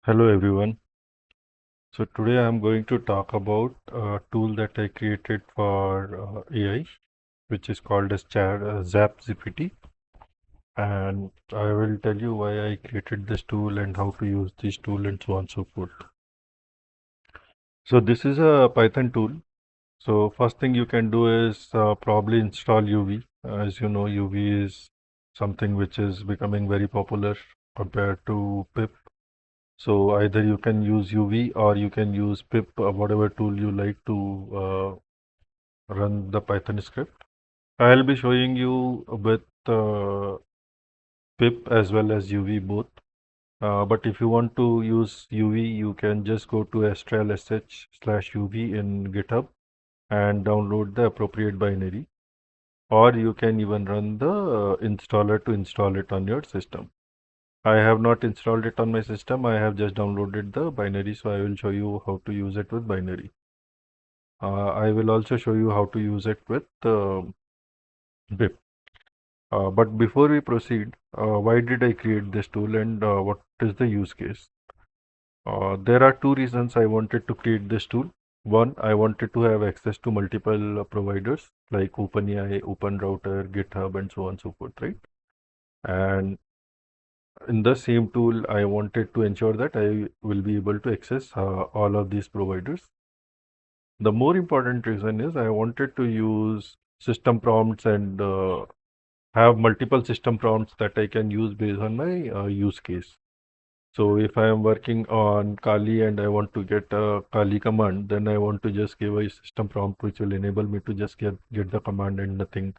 Hello everyone. So today I'm going to talk about a tool that I created for AI, which is called as zapgpt, and I will tell you why I created this tool and how to use this tool and so on and so forth. So this is a Python tool. So first thing you can do is probably install UV. As you know, UV is something which is becoming very popular compared to pip. So either you can use UV or you can use pip, whatever tool you like to run the Python script. I'll be showing you with pip as well as UV both. But if you want to use UV, you can just go to astralsh/UV in GitHub and download the appropriate binary. Or you can even run the installer to install it on your system. I have not installed it on my system. I have just downloaded the binary, so I will show you how to use it with binary. I will also show you how to use it with BIP. But before we proceed, why did I create this tool and what is the use case? There are two reasons I wanted to create this tool. One, I wanted to have access to multiple providers like OpenAI, OpenRouter, GitHub, and so on and so forth, right? And in the same tool, I wanted to ensure that I will be able to access all of these providers. The more important reason is I wanted to use system prompts and have multiple system prompts that I can use based on my use case. So if I am working on Kali and I want to get a Kali command, then I want to just give a system prompt which will enable me to just get the command and nothing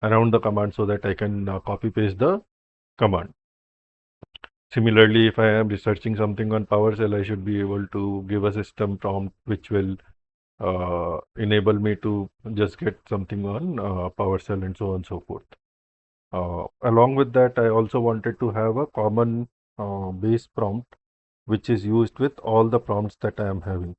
around the command so that I can copy paste the command. Similarly, if I am researching something on PowerShell, I should be able to give a system prompt which will enable me to just get something on PowerShell and so on and so forth. Along with that, I also wanted to have a common base prompt which is used with all the prompts that I am having.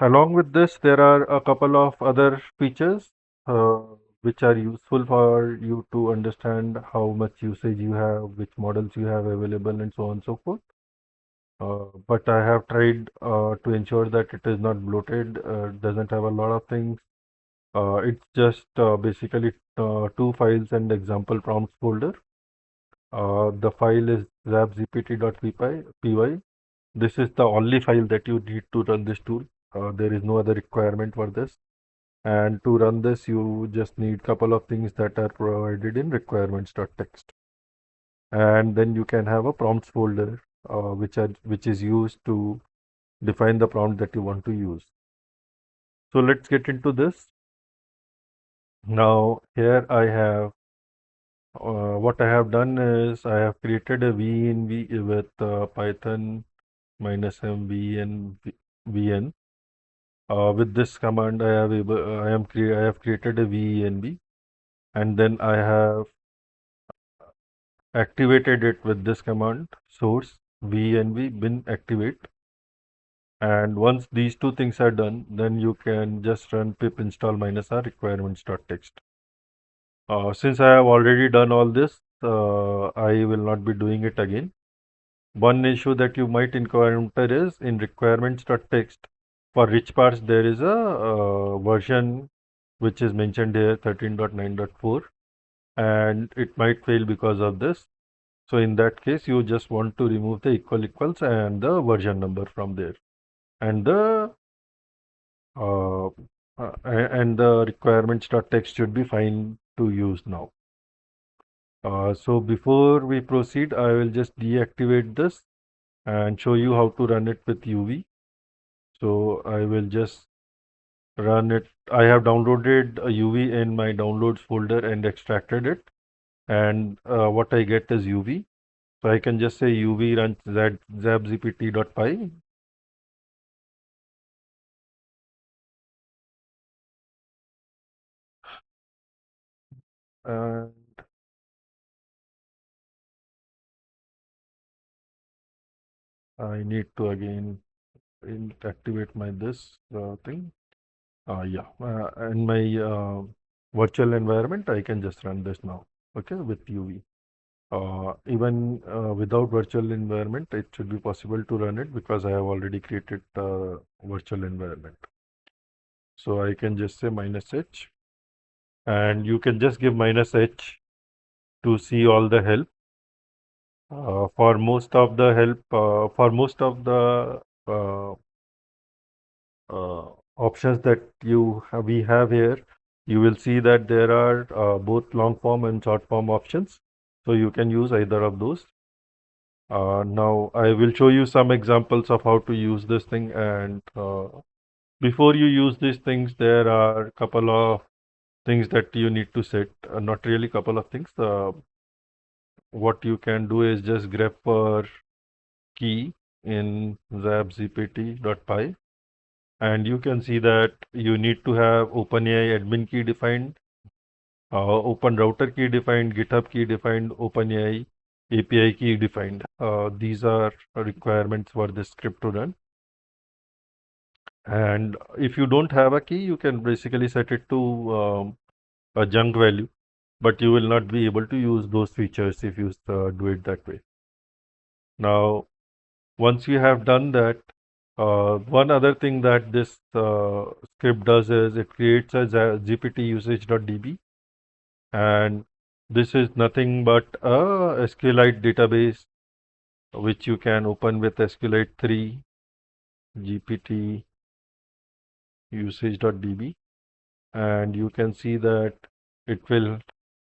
Along with this, there are a couple of other features uh, which are useful for you to understand how much usage you have, which models you have available, and so on and so forth. But I have tried to ensure that it is not bloated, doesn't have a lot of things. It's just basically two files and example prompts folder. The file is zapgpt.py. This is the only file that you need to run this tool. There is no other requirement for this. And to run this, you just need couple of things that are provided in requirements.txt. And then you can have a prompts folder, which is used to define the prompt that you want to use. So let's get into this. Now here I have what I have done is I have created a VNV with Python -m vn. With this command, I have created a VENV, and then I have activated it with this command source VENV bin activate. And once these two things are done, then you can just run pip install -r requirements.txt. Since I have already done all this, I will not be doing it again. One issue that you might encounter is in requirements.txt. For rich parts, there is a version which is mentioned here 13.9.4, and it might fail because of this. So in that case, you just want to remove the equals and the version number from there, and uh, the requirements.txt should be fine to use now. So before we proceed, I will just deactivate this and show you how to run it with UV. So I will just run it. I have downloaded a UV in my downloads folder and extracted it. And what I get is UV. So I can just say UV run zapgpt.py. And I need to again activate my this thing. Yeah, in my virtual environment, I can just run this now. Okay, with UV. Even without virtual environment, it should be possible to run it because I have already created virtual environment. So I can just say -h, and you can just give -h to see all the help. For most of the help, for most of the uh, options that we have here, you will see that there are both long form and short form options. So you can use either of those. Now I will show you some examples of how to use this thing, and before you use these things, there are a couple of things that you need to set. Not really couple of things. What you can do is just grep per key in zapgpt.py, and you can see that you need to have OpenAI admin key defined, open router key defined, GitHub key defined, OpenAI API key defined. These are requirements for this script to run. And if you don't have a key, you can basically set it to a junk value, but you will not be able to use those features if you do it that way. Now, once you have done that, one other thing that this script does is it creates a GPT usage.db, and this is nothing but a SQLite database which you can open with SQLite 3 GPT usage.db, and you can see that it will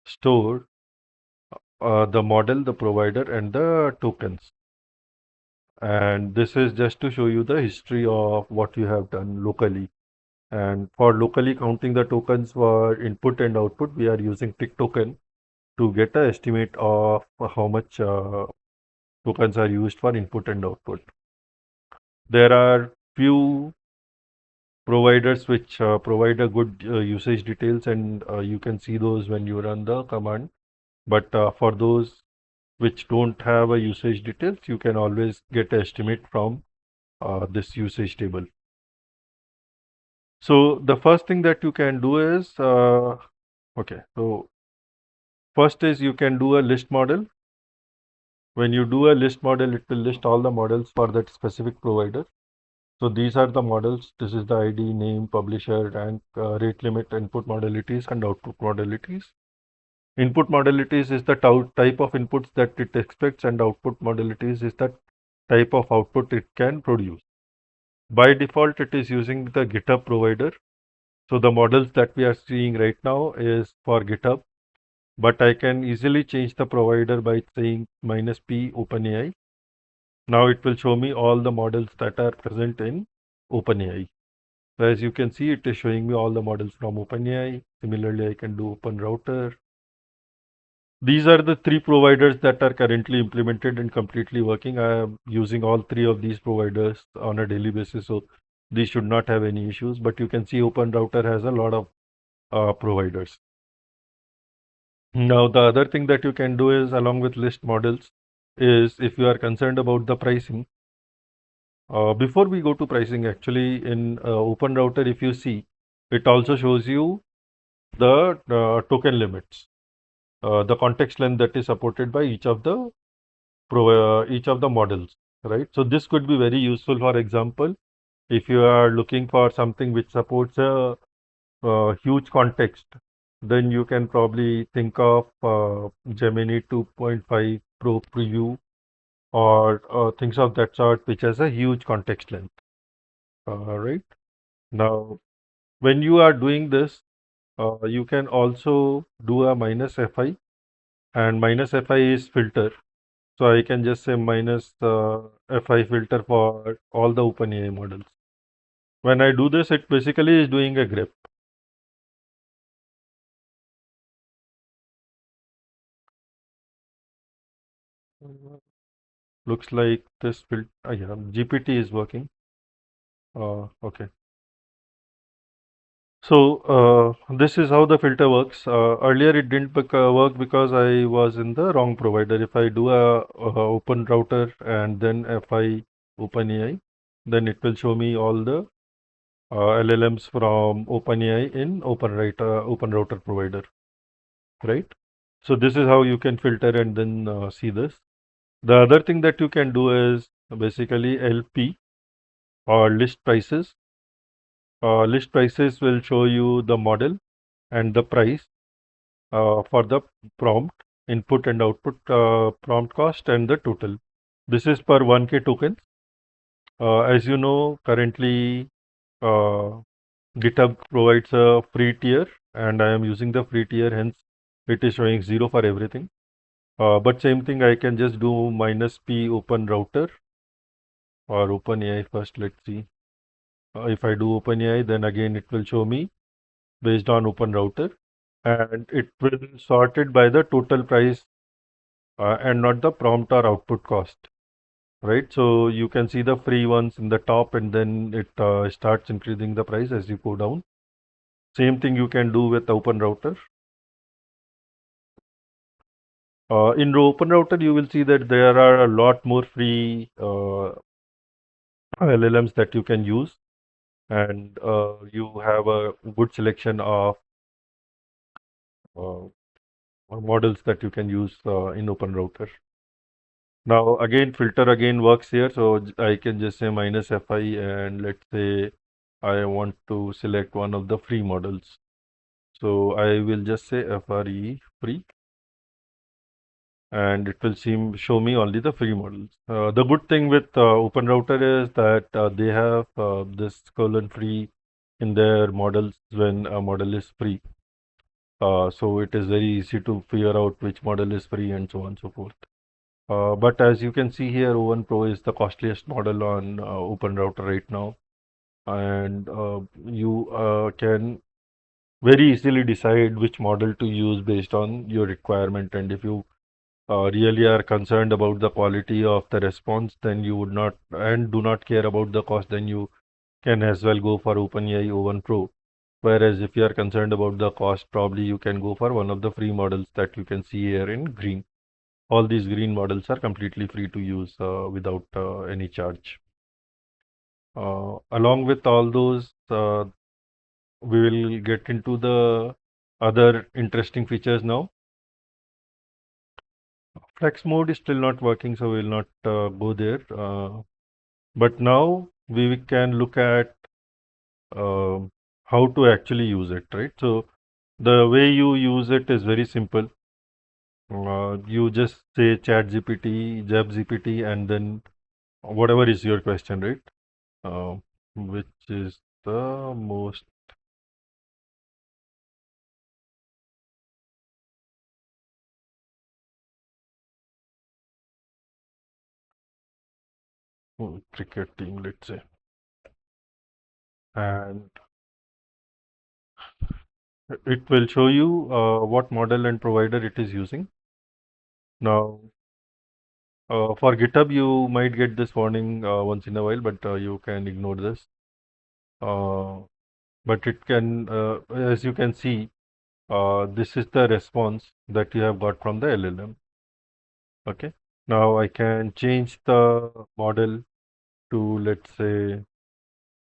store the model, the provider, and the tokens. And this is just to show you the history of what you have done locally. And for locally counting the tokens for input and output, we are using tick token to get an estimate of how much tokens are used for input and output. There are few providers which provide a good usage details, and you can see those when you run the command. But for those which don't have a usage details, you can always get an estimate from this usage table. So the first thing that you can do is, okay, so first is you can do a list model. When you do a list model, it will list all the models for that specific provider. So these are the models. This is the ID, name, publisher, rank, rate limit, input modalities, and output modalities. Input modalities is the type of inputs that it expects, and output modalities is the type of output it can produce. By default, it is using the GitHub provider. So the models that we are seeing right now is for GitHub, but I can easily change the provider by saying -p OpenAI. Now it will show me all the models that are present in OpenAI. So as you can see, it is showing me all the models from OpenAI. Similarly, I can do Open Router. These are the three providers that are currently implemented and completely working. I am using all three of these providers on a daily basis, so these should not have any issues. But you can see Open Router has a lot of providers. Now, the other thing that you can do is, along with list models, is if you are concerned about the pricing. Before we go to pricing, actually, in Open Router, if you see, it also shows you the token limits, the context length that is supported by each of the models, right? So this could be very useful. For example, if you are looking for something which supports a huge context, then you can probably think of Gemini 2.5 Pro Preview or things of that sort, which has a huge context length. Right now, when you are doing this, you can also do a -fi, and -fi is filter. So I can just say -fi filter for all the OpenAI models. When I do this, it basically is doing a grep. Looks like this filter, yeah, GPT is working. Okay. So this is how the filter works. Earlier it didn't work because I was in the wrong provider. If I do a open router and then fi OpenAI, then it will show me all the LLMs from OpenAI in open router provider, right? So this is how you can filter and then see this. The other thing that you can do is basically LP or list prices. List prices will show you the model and the price for the prompt, input and output, prompt cost and the total. This is per 1K tokens. As you know, currently uh, GitHub provides a free tier and I am using the free tier, hence it is showing 0 for everything. But same thing, I can just do minus P open router or OpenAI first. Let's see. If I do OpenAI, then again it will show me based on open router and it will sort it by the total price and not the prompt or output cost. Right, so you can see the free ones in the top and then it starts increasing the price as you go down. Same thing you can do with open router. In open router, you will see that there are a lot more free LLMs that you can use, and you have a good selection of uh, models that you can use in open router. Now, again, filter again works here, so I can just say minus FI, and let's say I want to select one of the free models. So I will just say FRE free and it will show me only the free models. The good thing with Open Router is that they have this colon free in their models when a model is free. So it is very easy to figure out which model is free and so on and so forth. But as you can see here, O1 Pro is the costliest model on Open Router right now. And you can very easily decide which model to use based on your requirement. And if you really are concerned about the quality of the response, then you would not and do not care about the cost, then you can as well go for OpenAI O1 Pro. Whereas if you are concerned about the cost, probably you can go for one of the free models that you can see here in green. All these green models are completely free to use without any charge. Along with all those, we will get into the other interesting features now. Flex mode is still not working, so we will not go there. But now we can look at uh, how to actually use it, right? So the way you use it is very simple. You just say chat GPT, zapgpt, and then whatever is your question, right? Which is the most cricket team, let's say. And it will show you what model and provider it is using. Now, for GitHub, you might get this warning once in a while, but you can ignore this. Uh, but it can, as you can see, this is the response that you have got from the LLM. Okay. Now I can change the model to, let's say,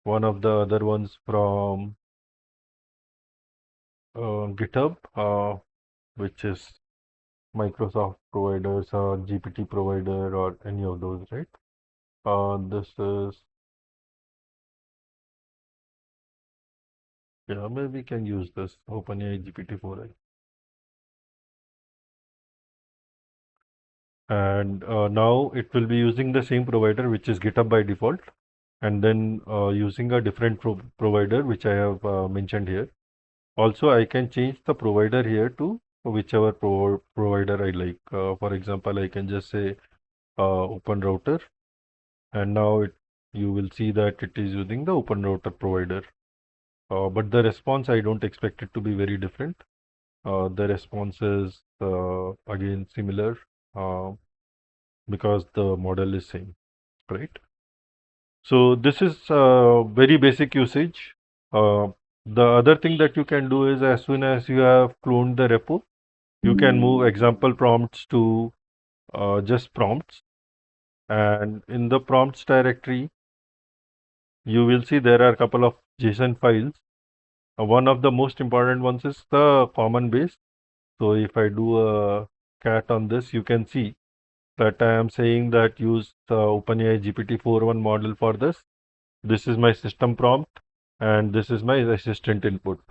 one of the other ones from GitHub, which is Microsoft providers or GPT provider or any of those, right? This is, yeah, maybe we can use this OpenAI GPT-4i. And now it will be using the same provider, which is GitHub by default, and then using a different provider, which I have mentioned here. Also, I can change the provider here to whichever provider I like. For example, I can just say Open Router, and now you will see that it is using the Open Router provider. But the response, I don't expect it to be very different. The response is again similar uh, because the model is same, right? So this is very basic usage. The other thing that you can do is as soon as you have cloned the repo, you can move example prompts to just prompts. And in the prompts directory, you will see there are a couple of JSON files. One of the most important ones is the common base. So if I do a cat on this, you can see that I am saying that use the OpenAI GPT-4.1 model for this. This is my system prompt and this is my assistant input,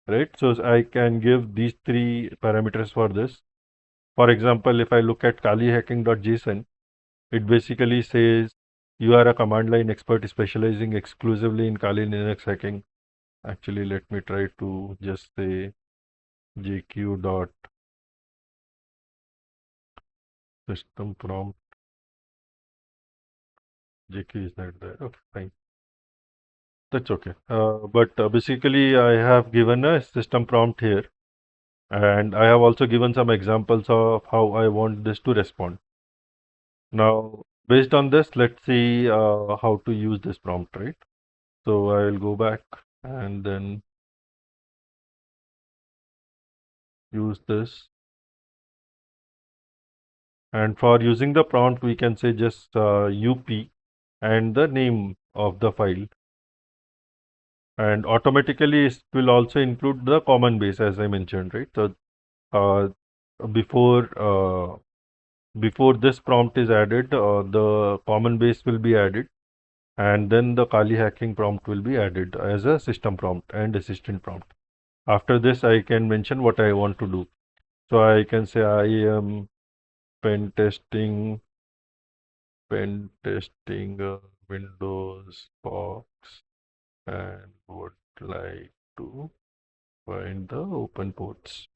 right? So I can give these three parameters for this. For example, if I look at kalihacking.json, it basically says you are a command line expert specializing exclusively in Kali Linux hacking. Actually, let me try to just say jq dot system prompt. jq is not there. Okay, fine. That's okay. But basically, I have given a system prompt here, and I have also given some examples of how I want this to respond. Now, based on this, let's see how to use this prompt, right? So I'll go back and then use this. And for using the prompt, we can say just up and the name of the file. And automatically it will also include the common base as I mentioned, right? So uh, before before this prompt is added, the common base will be added, and then the Kali hacking prompt will be added as a system prompt and assistant prompt. After this, I can mention what I want to do. So I can say I am pen testing, Windows box, and would like to find the open ports.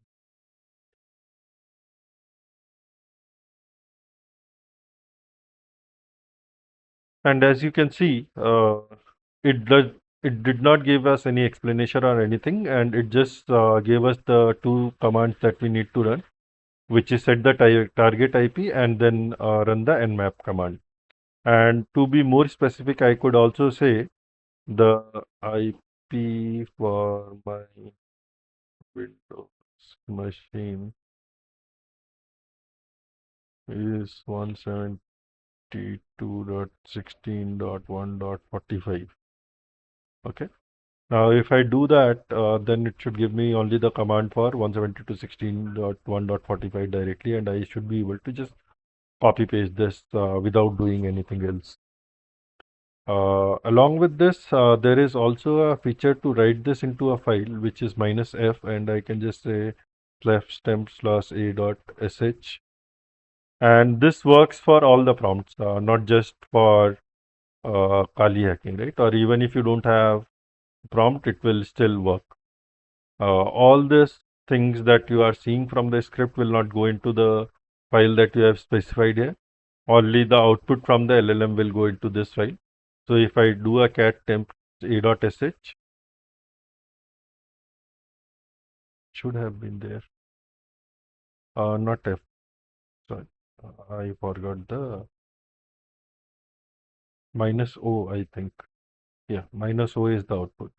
And as you can see, it does it did not give us any explanation or anything, and it just gave us the two commands that we need to run, which is set the target IP and then run the nmap command. And to be more specific, I could also say the IP for my Windows machine is 172.16.1.45. Okay. Now, if I do that, then it should give me only the command for 172.16.1.45 directly, and I should be able to just copy paste this without doing anything else. Along with this, there is also a feature to write this into a file, which is -f, and I can just say slash stem slash a dot sh. And this works for all the prompts, not just for Kali hacking, right? Or even if you don't have prompt, it will still work. All these things that you are seeing from the script will not go into the file that you have specified here. Only the output from the LLM will go into this file. So if I do a cat temp a.sh, should have been there. Not F. Sorry, I forgot the -O, I think. Yeah, -O is the output,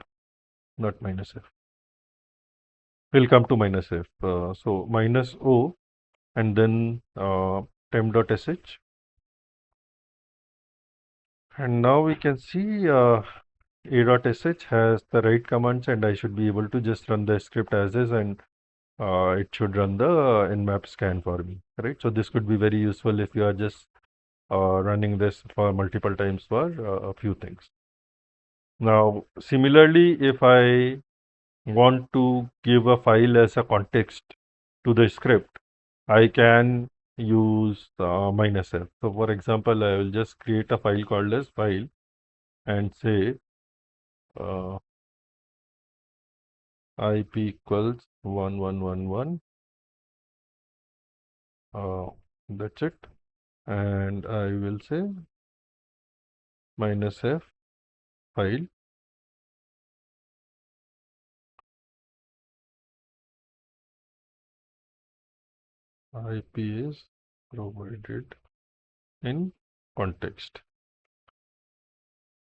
not -F. We'll come to -F. So -O and then temp.sh. And now we can see a.sh has the right commands, and I should be able to just run the script as is, and it should run the nmap scan for me, right? So this could be very useful if you are just running this for multiple times for a few things. Now, similarly, if I want to give a file as a context to the script, I can use -f. So for example, I will just create a file called as file and say uh, IP equals 1111. That's it. And I will say -f file IP is provided in context.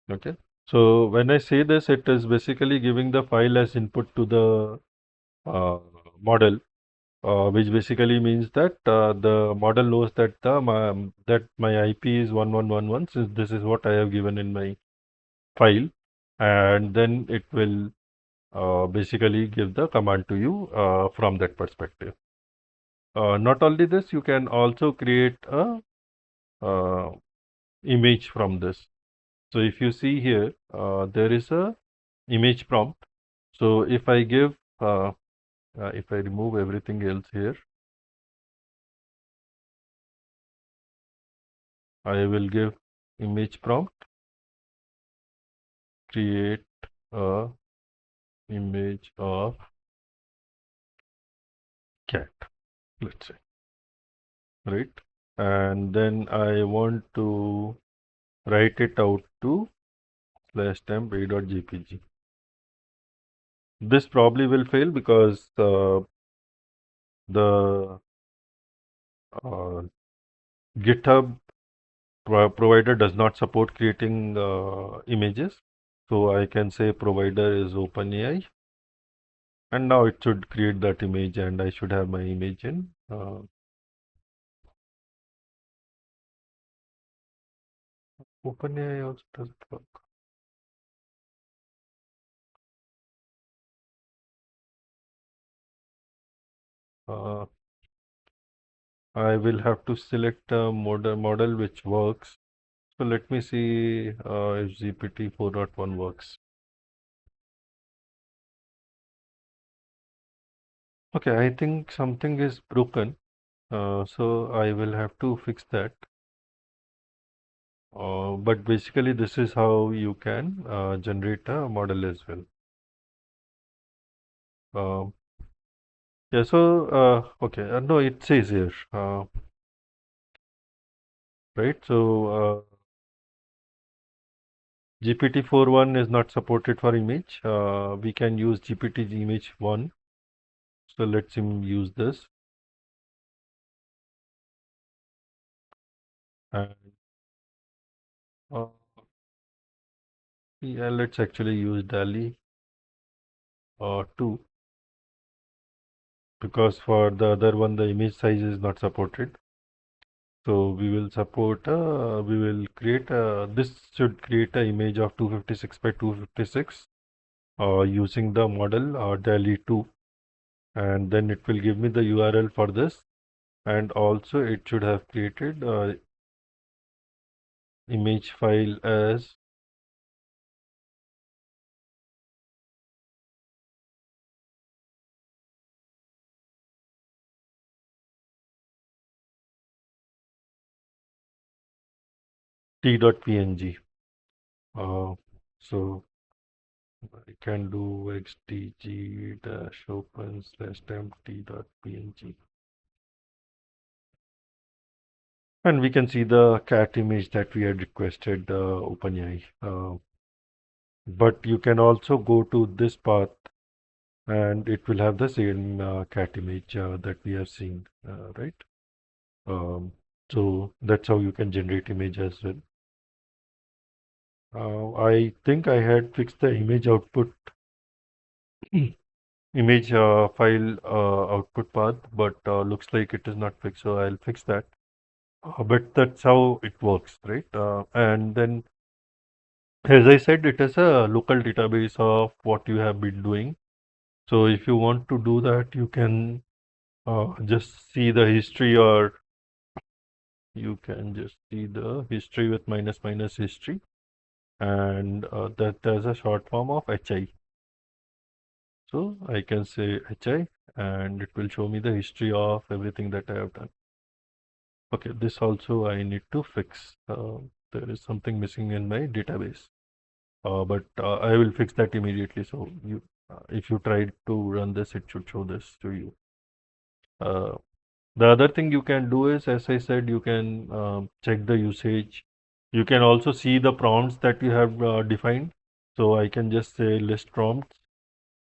Okay. So when I say this, it is basically giving the file as input to the model, which basically means that the model knows that that my IP is 1111, since this is what I have given in my file, and then it will basically give the command to you from that perspective. Not only this, you can also create a uh, image from this. So if you see here, there is a image prompt. So if I give, if I remove everything else here, I will give image prompt, create a image of cat, let's say, right? And then I want to write it out to slash temp a.jpg. This probably will fail because the uh, GitHub provider does not support creating images. So I can say provider is OpenAI, and now it should create that image, and I should have my image in. OpenAI also doesn't work. Uh, I will have to select a model which works. So let me see if GPT 4.1 works. Okay, I think something is broken. So I will have to fix that. But basically, this is how you can generate a model as well. Um, yeah, so, okay, no, it says here, right? So, GPT 4.1 is not supported for image. We can use GPT image 1. So, let's use this. And uh, yeah, let's actually use DALI 2 because for the other one, the image size is not supported. So we will support, we will create, this should create an image of 256 by 256 using the model DALI 2, and then it will give me the URL for this, and also it should have created image file as t.png. So I can do xdg dash open slash temp t.png. And we can see the cat image that we had requested OpenAI. But you can also go to this path and it will have the same cat image that we have seen, right? So that's how you can generate image as well. I think I had fixed the image output image file output path, but looks like it is not fixed, so I'll fix that. But that's how it works, right? And then, as I said, it is a local database of what you have been doing. So if you want to do that, you can just see the history, or you can just see the history with minus minus history, and that there's a short form of HI. So I can say HI, and it will show me the history of everything that I have done. Okay, this also I need to fix. There is something missing in my database, but I will fix that immediately. So you, if you try to run this, it should show this to you. Uh, The other thing you can do is, as I said, you can check the usage. You can also see the prompts that you have defined. So I can just say list prompts,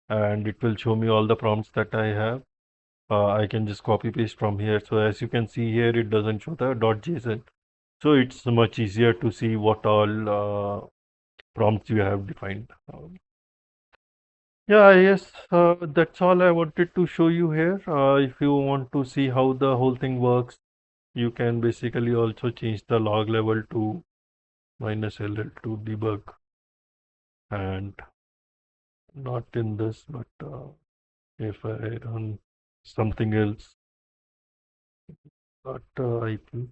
and it will show me all the prompts that I have. I can just copy paste from here. So as you can see here, it doesn't show the .json. So it's much easier to see what all prompts you have defined. Yeah, yes, that's all I wanted to show you here. If you want to see how the whole thing works, you can basically also change the log level to -LL to debug, and not in this, but if I run something else, But IP.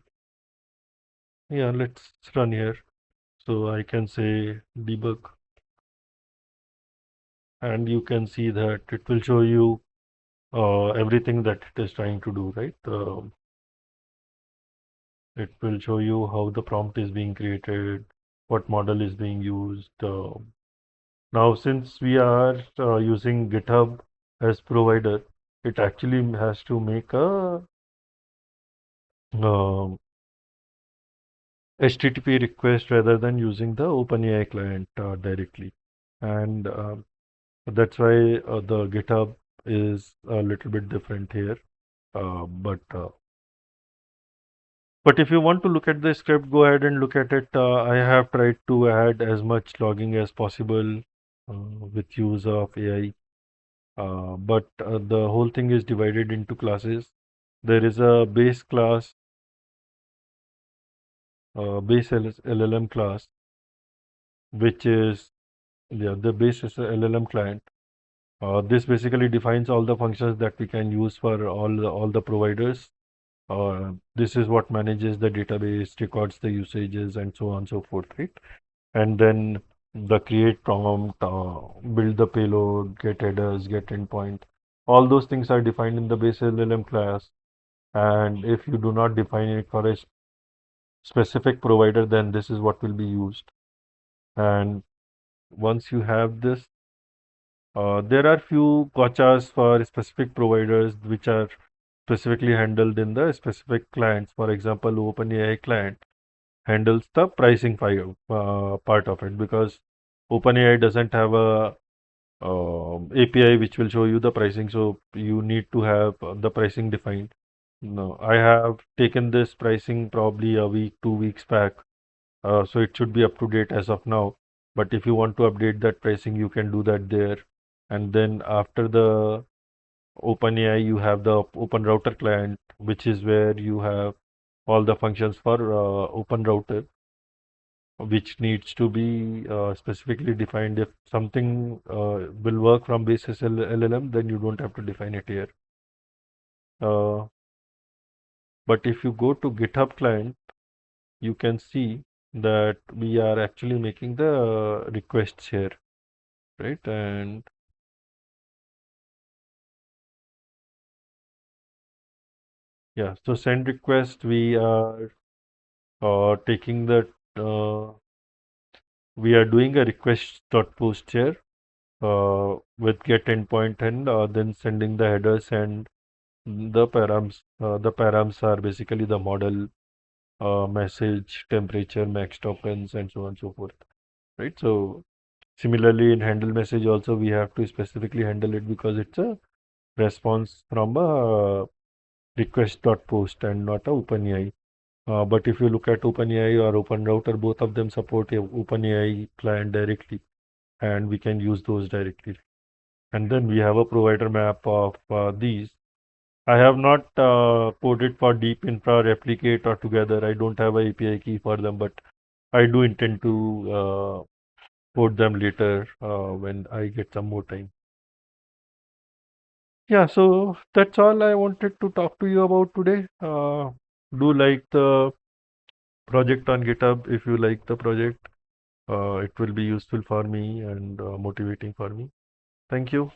Yeah, let's run here. So I can say debug, and you can see that it will show you everything that it is trying to do, right? It will show you how the prompt is being created, what model is being used. Now, since we are using GitHub as provider, it actually has to make a um, HTTP request rather than using the OpenAI client directly. And that's why the GitHub is a little bit different here. But if you want to look at the script, go ahead and look at it. I have tried to add as much logging as possible with use of AI. But the whole thing is divided into classes. There is a base class, LLM class, which is the base is a LLM client. This basically defines all the functions that we can use for all the providers. This is what manages the database, records the usages, and so on and so forth, right? And then the create prompt, build the payload, get headers, get endpoint. All those things are defined in the base LLM class. And if you do not define it for a specific provider, then this is what will be used. And once you have this, there are few gotchas for specific providers which are specifically handled in the specific clients. For example, OpenAI client handles the pricing file, part of it, because OpenAI doesn't have a API which will show you the pricing. So you need to have the pricing defined. No, I have taken this pricing probably a week, 2 weeks back. So it should be up to date as of now. But if you want to update that pricing, you can do that there. And then after the OpenAI, you have the Open Router client, which is where you have all the functions for Open Router, which needs to be specifically defined. If something will work from basis LLM, then you don't have to define it here. Uh, but if you go to GitHub client, you can see that we are actually making the requests here, right? And yeah, so send request, we are taking the uh, we are doing a request.post here with get endpoint, and then sending the headers and the params. The params are basically the model, message, temperature, max tokens, and so on and so forth, right? So similarly, in handle message also, we have to specifically handle it because it's a response from a request.post and not a OpenAI. But if you look at OpenAI or OpenRouter, both of them support a OpenAI client directly, and we can use those directly. And then we have a provider map of these. I have not coded for deep infra, replicate, or together. I don't have a API key for them, but I do intend to code them later when I get some more time. Yeah, so that's all I wanted to talk to you about today. Do like the project on GitHub if you like the project. It will be useful for me and motivating for me. Thank you.